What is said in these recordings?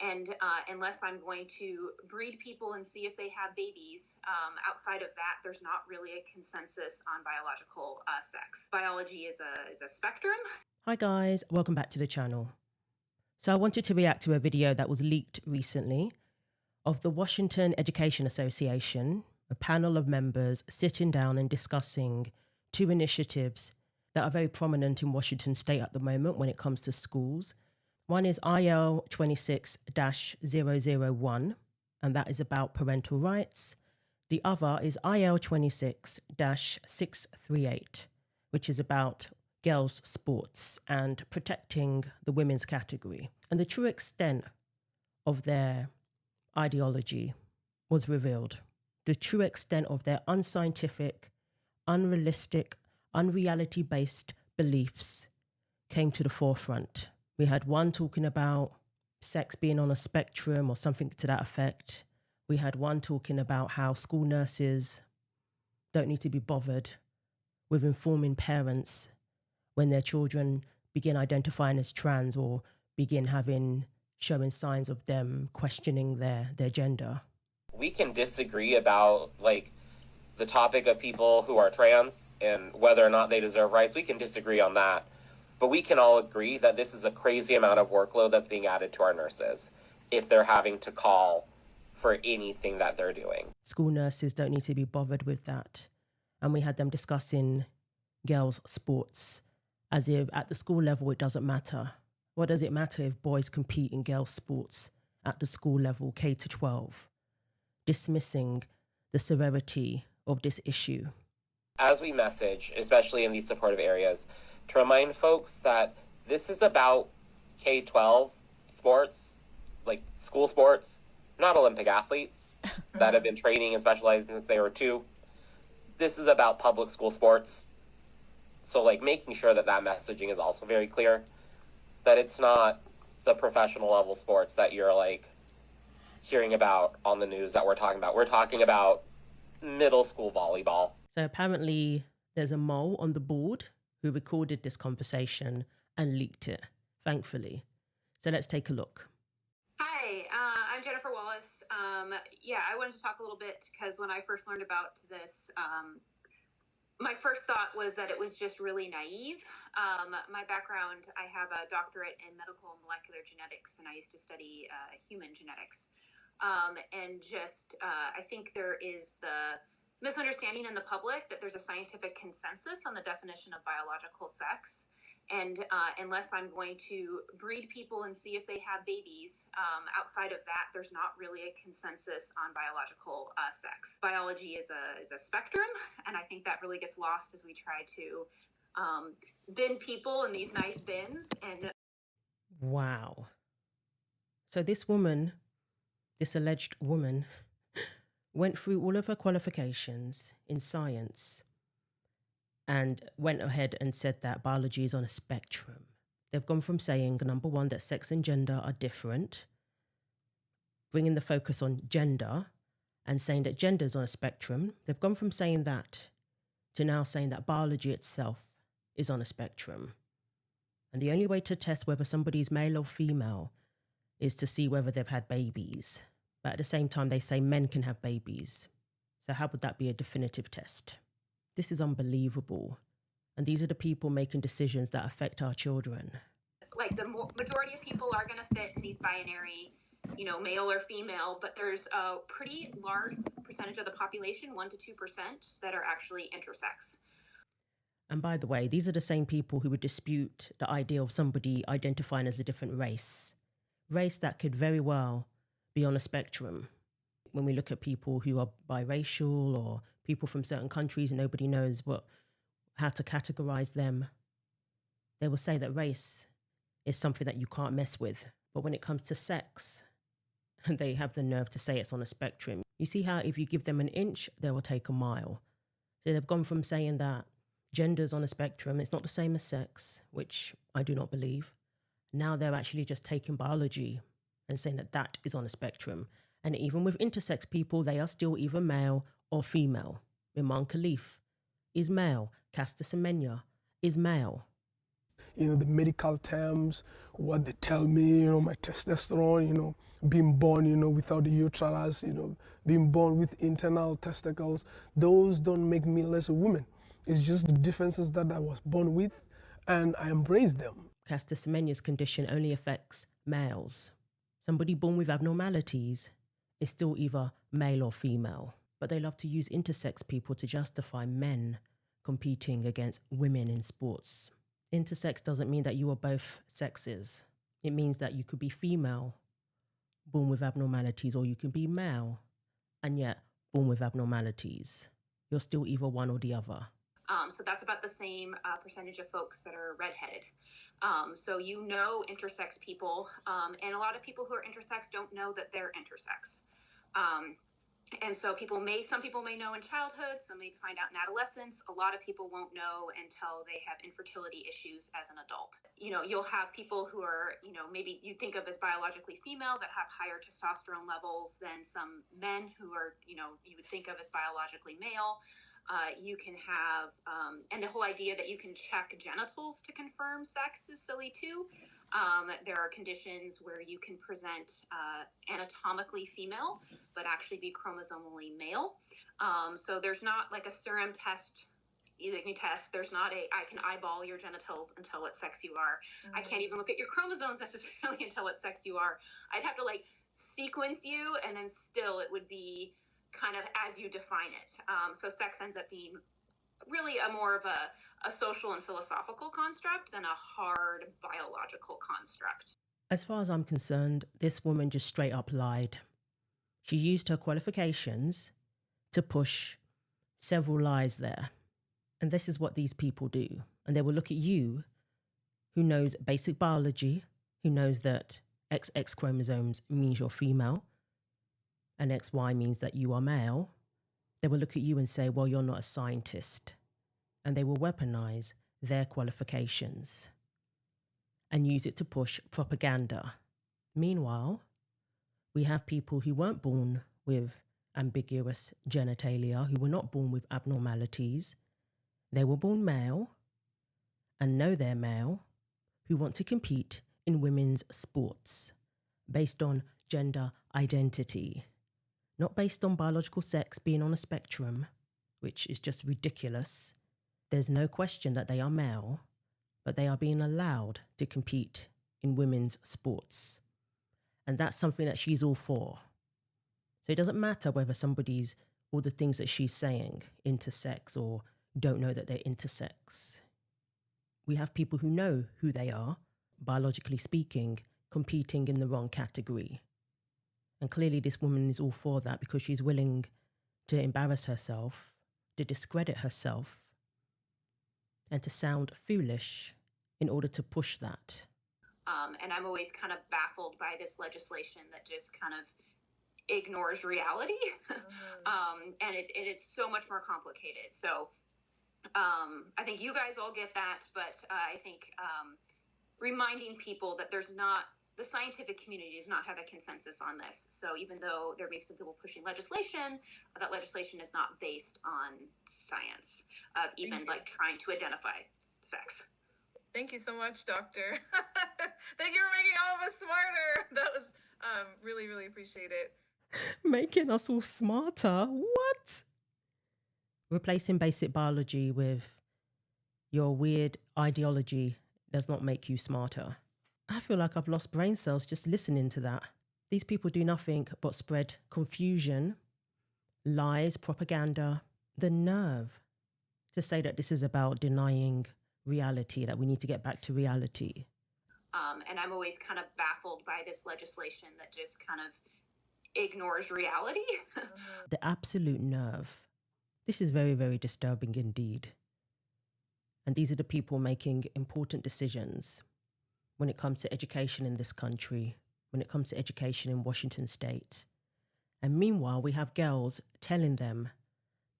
And unless I'm going to breed people and see if they have babies, outside of that, there's not really a consensus on biological sex. Biology is a spectrum. Hi guys, welcome back to the channel. So I wanted to react to a video that was leaked recently of the Washington Education Association, a panel of members sitting down and discussing two initiatives that are very prominent in Washington state at the moment when it comes to schools. One is IL26-001, and that is about parental rights. The other is IL26-638, which is about girls' sports and protecting the women's category. And the true extent of their ideology was revealed. The true extent of their unscientific, unrealistic, unreality-based beliefs came to the forefront. We had one talking about sex being on a spectrum or something to that effect. We had one talking about how school nurses don't need to be bothered with informing parents when their children begin identifying as trans or begin showing signs of them questioning their gender. We can disagree about the topic of people who are trans and whether or not they deserve rights. We can disagree on that. But we can all agree that this is a crazy amount of workload that's being added to our nurses if they're having to call for anything that they're doing. School nurses don't need to be bothered with that. And we had them discussing girls' sports as if at the school level it doesn't matter. What does it matter if boys compete in girls' sports at the school level, K to 12? Dismissing the severity of this issue. As we message, especially in these supportive areas, to remind folks that this is about K-12 sports, like school sports, not Olympic athletes that have been training and specializing since they were 2. This is about public school sports. So making sure that messaging is also very clear, that it's not the professional level sports that you're hearing about on the news that we're talking about. We're talking about middle school volleyball. So apparently there's a mole on the board who recorded this conversation and leaked it, thankfully. So let's take a look. Hi, I'm Jennifer Wallace. I wanted to talk a little bit because when I first learned about this, my first thought was that it was just really naive. My background, I have a doctorate in medical and molecular genetics, and I used to study human genetics. I think there is the misunderstanding in the public that there's a scientific consensus on the definition of biological sex. And unless I'm going to breed people and see if they have babies, outside of that, there's not really a consensus on biological sex. Biology is a spectrum, and I think that really gets lost as we try to bin people in these nice bins. And wow. So this alleged woman, went through all of her qualifications in science and went ahead and said that biology is on a spectrum. They've gone from saying, number one, that sex and gender are different, bringing the focus on gender and saying that gender is on a spectrum. They've gone from saying that to now saying that biology itself is on a spectrum. And the only way to test whether somebody's male or female is to see whether they've had babies. But at the same time, they say men can have babies. So how would that be a definitive test? This is unbelievable. And these are the people making decisions that affect our children. The majority of people are going to fit in these binary, male or female, but there's a pretty large percentage of the population, 1% to 2%, that are actually intersex. And by the way, these are the same people who would dispute the idea of somebody identifying as a different race that could very well be on a spectrum. When we look at people who are biracial or people from certain countries and nobody knows how to categorize them, they will say that race is something that you can't mess with. But when it comes to sex, they have the nerve to say it's on a spectrum. You see how if you give them an inch, they will take a mile. So they've gone from saying that gender's on a spectrum, it's not the same as sex, which I do not believe. Now they're actually just taking biology and saying that is on a spectrum. And even with intersex people, they are still either male or female. Imam Khalif is male. Caster Semenya is male. the medical terms, what they tell me, my testosterone, being born, without the uterus, being born with internal testicles. Those don't make me less a woman. It's just the differences that I was born with, and I embrace them. Caster Semenya's condition only affects males. Somebody born with abnormalities is still either male or female, but they love to use intersex people to justify men competing against women in sports. Intersex doesn't mean that you are both sexes. It means that you could be female, born with abnormalities, or you can be male, and yet born with abnormalities. You're still either one or the other. So that's about the same percentage of folks that are redheaded. So intersex people, and a lot of people who are intersex don't know that they're intersex. And so some people may know in childhood, some may find out in adolescence. A lot of people won't know until they have infertility issues as an adult. You'll have people who are, maybe you think of as biologically female that have higher testosterone levels than some men who are, you would think of as biologically male. You can have, and the whole idea that you can check genitals to confirm sex is silly too. There are conditions where you can present anatomically female, but actually be chromosomally male. So there's not like a serum test, there's not I can eyeball your genitals and tell what sex you are. I can't even look at your chromosomes necessarily and tell what sex you are. I'd have to sequence you, and then still it would be kind of as you define it. So sex ends up being really more of a social and philosophical construct than a hard biological construct. As far as I'm concerned, this woman just straight up lied. She used her qualifications to push several lies there. And this is what these people do. And they will look at you, who knows basic biology, who knows that XX chromosomes means you're female, and XY means that you are male. They will look at you and say, well, you're not a scientist. And they will weaponize their qualifications and use it to push propaganda. Meanwhile, we have people who weren't born with ambiguous genitalia, who were not born with abnormalities. They were born male and know they're male, who want to compete in women's sports based on gender identity, not based on biological sex being on a spectrum, which is just ridiculous. There's no question that they are male, but they are being allowed to compete in women's sports. And that's something that she's all for. So it doesn't matter whether somebody's, all the things that she's saying, intersex or don't know that they're intersex. We have people who know who they are, biologically speaking, competing in the wrong category. And clearly this woman is all for that because she's willing to embarrass herself, to discredit herself, and to sound foolish in order to push that. And I'm always kind of baffled by this legislation that just kind of ignores reality. And it's so much more complicated. So I think you guys all get that, but I think reminding people that the scientific community does not have a consensus on this. So even though there may be some people pushing legislation, that legislation is not based on science, even trying to identify sex. Thank you so much, Doctor. Thank you for making all of us smarter. That was really, really appreciate it. Making us all smarter? What? Replacing basic biology with your weird ideology does not make you smarter. I feel like I've lost brain cells just listening to that. These people do nothing but spread confusion, lies, propaganda. The nerve to say that this is about denying reality, that we need to get back to reality. And I'm always kind of baffled by this legislation that just kind of ignores reality. The absolute nerve. This is very, very disturbing indeed. And these are the people making important decisions when it comes to education in this country, when it comes to education in Washington state. And meanwhile, we have girls telling them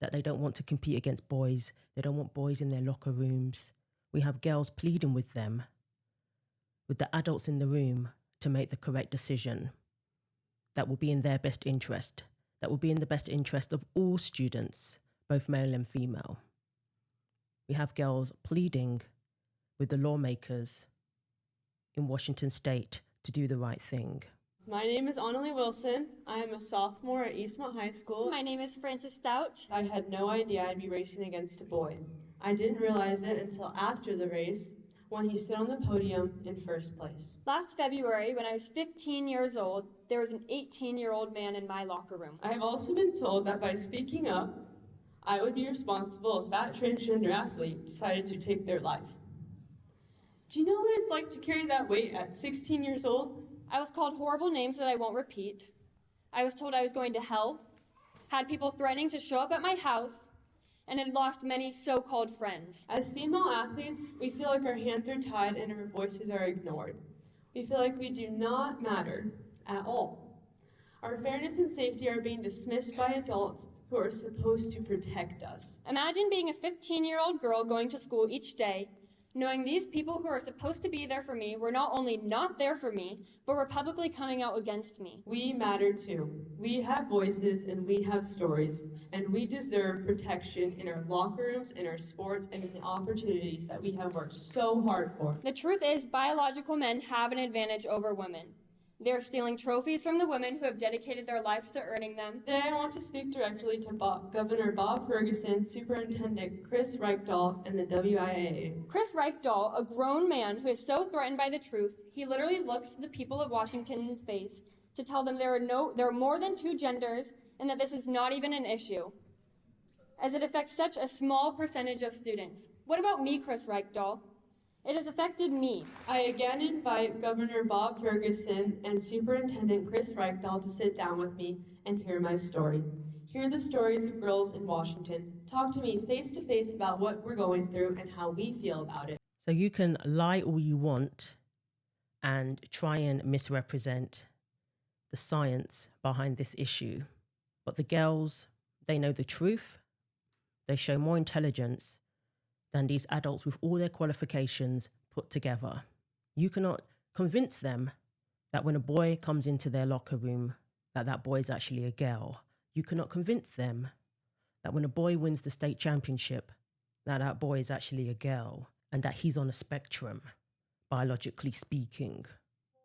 that they don't want to compete against boys. They don't want boys in their locker rooms. We have girls pleading with them, with the adults in the room, to make the correct decision that will be in their best interest, that will be in the best interest of all students, both male and female. We have girls pleading with the lawmakers in Washington state to do the right thing. My name is Annalie Wilson. I am a sophomore at Eastmont High School. My name is Frances Stout. I had no idea I'd be racing against a boy. I didn't realize it until after the race, when he stood on the podium in first place. Last February, when I was 15 years old, there was an 18-year-old man in my locker room. I have also been told that by speaking up, I would be responsible if that transgender athlete decided to take their life. Do you know what it's like to carry that weight at 16 years old? I was called horrible names that I won't repeat. I was told I was going to hell, had people threatening to show up at my house, and had lost many so-called friends. As female athletes, we feel like our hands are tied and our voices are ignored. We feel like we do not matter at all. Our fairness and safety are being dismissed by adults who are supposed to protect us. Imagine being a 15-year-old girl going to school each day, knowing these people who are supposed to be there for me were not only not there for me, but were publicly coming out against me. We matter too. We have voices and we have stories, and we deserve protection in our locker rooms, in our sports, and in the opportunities that we have worked so hard for. The truth is, biological men have an advantage over women. They're stealing trophies from the women who have dedicated their lives to earning them. Today I want to speak directly to Governor Bob Ferguson, Superintendent Chris Reichdahl, and the WIAA. Chris Reichdahl, a grown man who is so threatened by the truth, he literally looks the people of Washington in the face to tell them there are more than two genders and that this is not even an issue, as it affects such a small percentage of students. What about me, Chris Reichdahl? It has affected me. I again invite Governor Bob Ferguson and Superintendent Chris Reichdahl to sit down with me and hear my story. Hear the stories of girls in Washington. Talk to me face to face about what we're going through and how we feel about it. So you can lie all you want and try and misrepresent the science behind this issue. But the girls, they know the truth. They show more intelligence than these adults with all their qualifications put together. You cannot convince them that when a boy comes into their locker room, that boy is actually a girl. You cannot convince them that when a boy wins the state championship, that boy is actually a girl and that he's on a spectrum, biologically speaking.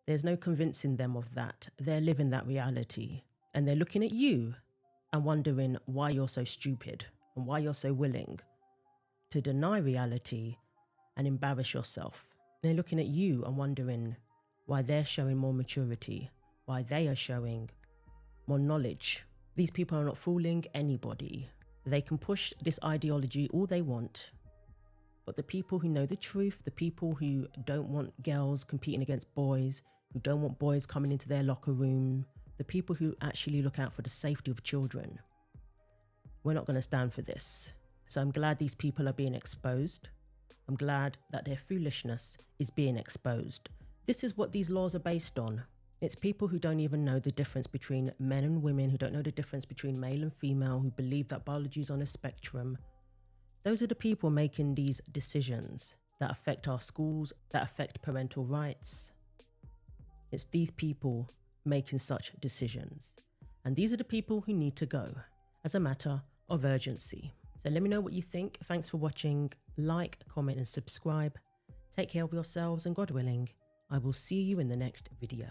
There's no convincing them of that. They're living that reality. And they're looking at you and wondering why you're so stupid and why you're so willing to deny reality and embarrass yourself. They're looking at you and wondering why they're showing more maturity, why they are showing more knowledge. These people are not fooling anybody. They can push this ideology all they want, but the people who know the truth, the people who don't want girls competing against boys, who don't want boys coming into their locker room, the people who actually look out for the safety of children, we're not going to stand for this. So I'm glad these people are being exposed. I'm glad that their foolishness is being exposed. This is what these laws are based on. It's people who don't even know the difference between men and women, who don't know the difference between male and female, who believe that biology is on a spectrum. Those are the people making these decisions that affect our schools, that affect parental rights. It's these people making such decisions. And these are the people who need to go as a matter of urgency. So let me know what you think. Thanks for watching. Like, comment and subscribe. Take care of yourselves and God willing, I will see you in the next video.